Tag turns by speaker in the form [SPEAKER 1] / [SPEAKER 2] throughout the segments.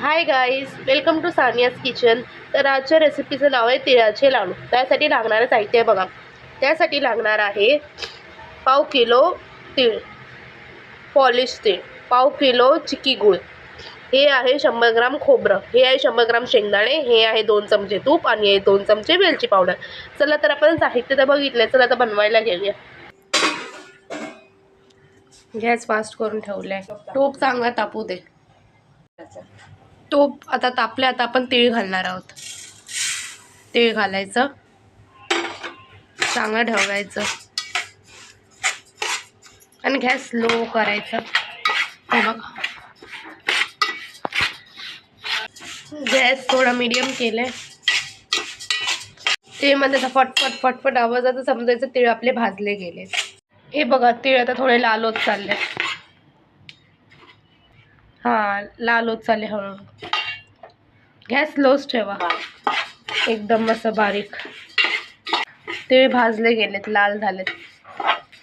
[SPEAKER 1] High guys, welcome to Saniya's kitchen. तर आजच्या रेसिपीचं नाव आहे तिळाचे लाडू. त्यासाठी लागणारं साहित्य बघा. त्यासाठी लागणार आहे पाव किलो तीळ, पॉलिश तीळ, पाव किलो चिकी गूळ, हे आहे 100 ग्राम खोबरं, हे आहे 100 ग्राम शेंगदाणे, हे आहे 2 चमचे तूप आणि हे 2 चमचे वेलची पावडर. चला तर आपण साहित्य तर बघितलं, चला आता बनवायला घेऊया. गॅस फास्ट करून ठेवलाय. तूप चांगला तापू दे. तूप आता तापले. आता आपण तीळ घालणार आहोत. तीळ घालायचं, चांगलं ढवळायचं आणि गॅस स्लो करायचा. हे बघा, गॅस थोडा मीडियम केलाय. तीळमध्ये आता फटफट फटफट आवाज आता समजायचं तीळ आपले भाजले गेले. हे बघा, तीळ आता थोडे लाल होत चालले. हां, लाल होत चालले हळूहळू. गॅस स्लोच ठेवा, एकदम असं बारीक. तीळ भाजले गेलेत, लाल झालेत.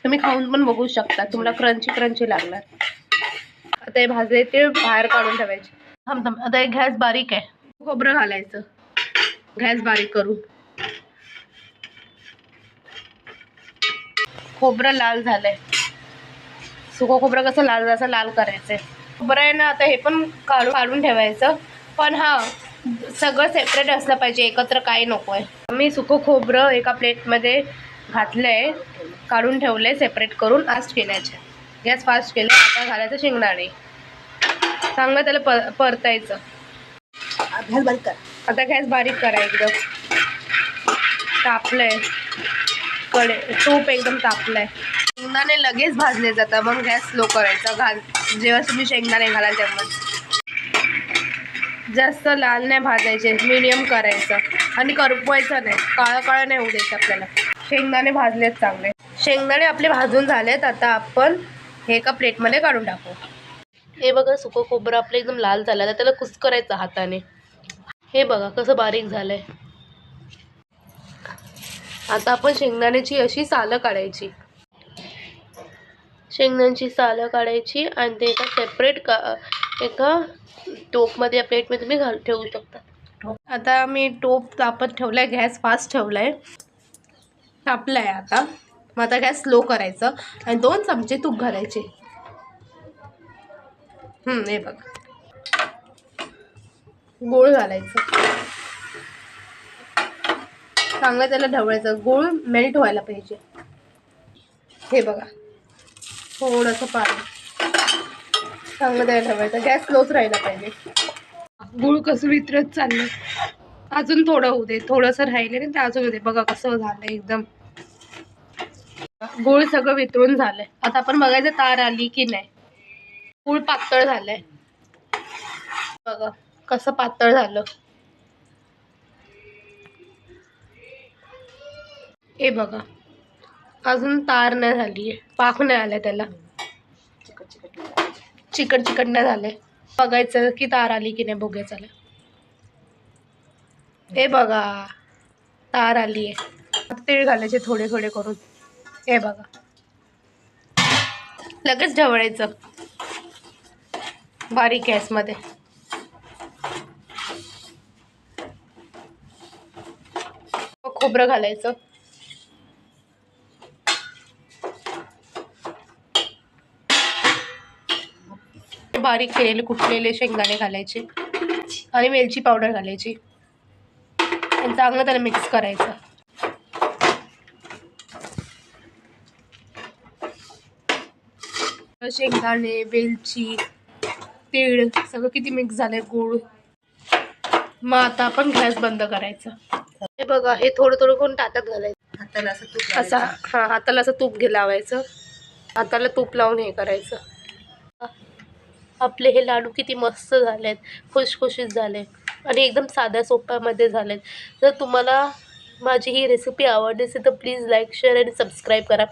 [SPEAKER 1] तुम्ही खाऊन पण बघू शकता, तुम्हाला क्रंची क्रंची लागणार. आता हे भाजले तीळ बाहेर काढून ठेवायचे. आता हे गॅस बारीक आहे. खोबरं घालायचं, गॅस बारीक करून. खोबरं लाल झालंय. सुकं खोबरं कसं लाल असं लाल करायचंय. खोबरं आहे ना, आता हे पण काढून ठेवायचं. पण हा सगळं सेपरेट असलं पाहिजे, एकत्र काही नको आहे. मी सुकं खोबरं एका प्लेटमध्ये घातलंय, काढून ठेवलंय सेपरेट करून. फास्ट केल्याच्या गॅस फास्ट केलं. आता घालायचं शेंगदाणे, चांगलं त्याला परतायचं. आता गॅस बारीक करा. एकदम तापलंय, तूप एकदम तापलंय. शेंगदाणे लगेच भाजले जातात, मग गॅस स्लो करायचा. जेव्हा तुम्ही शेंगदाणे घालाल तेव्हा जास्त लाल नाही भाजायचे, मीडियम करायचं आणि करपवायचं नाही. काळं काळं नाही होऊ द्यायचं आपल्याला. शेंगदाणे भाजलेत चांगले. शेंगदाणे आपले भाजून झालेत. आता आपण हे एका प्लेटमध्ये काढून टाकू. हे बघा, सुकं खोबरं आपलं एकदम लाल झालं. तर त्याला कुस्करायचं हाताने. हे बघा कसं बारीक झालंय. आता आपण शेंगदाण्याची अशी सालं काढायची. शेंगदाण्याची सालं काढायची आणि ते एका सेपरेट एका टोपमध्ये, प्लेटमध्ये तुम्ही ठेवू शकता. आता मी टोप तापत ठेवलाय, गॅस फास्ट ठेवलाय, तापलाय आता. मग आता गॅस स्लो करायचं आणि 2 चमचे तूप घालायचे. हे बघा, गूळ घालायचं. चांगलं त्याला ढवळायचं. गूळ मेल्ट व्हायला पाहिजे. हे बघा, थोडंसं पाणी चांगलं त्याला ढवळायचं. गॅस स्लोच राहायला पाहिजे. गूळ कसं वितरत चाललं. अजून थोडं होऊ दे, थोडंसं राहिले नाही तर अजून होऊ दे. बघा कसं झालंय. एकदम गूळ सगळं वितरून झालंय. आता आपण बघायचं तार आली की नाही. गूळ पातळ झालंय. बघा कसं पातळ झालं. हे बघा, अजून तार नाही झाली आहे, पाक नाही आलाय त्याला. चिकट चिकट नाही झालंय. बघायचं की तार आली की नाही. बघूया चला. हे बघा, तार आली आहे. तीळ घालायचे थोडे थोडे करून. हे बघा, लगेच ढवळायचं बारीक गॅसमध्ये. खोबरं घालायचं. बारीक केलेले कुटलेले शेंगदाणे घालायचे आणि वेलची पावडर घालायची आणि चांगलं त्याला मिक्स करायचं. शेंगदाणे, वेलची, तीळ सगळं किती मिक्स झालंय. गूळ. मग आता आपण गॅस बंद करायचा. हे बघा, हे थोडं थोडं करून टाकत घालायचं. हाताला असं तूप असं, हाताला असं तूप लावायचं. हाताला तूप लावून हे करायचं. आपले हे लाडू किती मस्त झालेत, खुशखुशीत झाले आणि एकदम साध्या सोप्यामध्ये झालेत. जर तुम्हाला माझी ही रेसिपी आवडली असेल तर प्लीज लाईक, शेअर आणि सबस्क्राईब करा.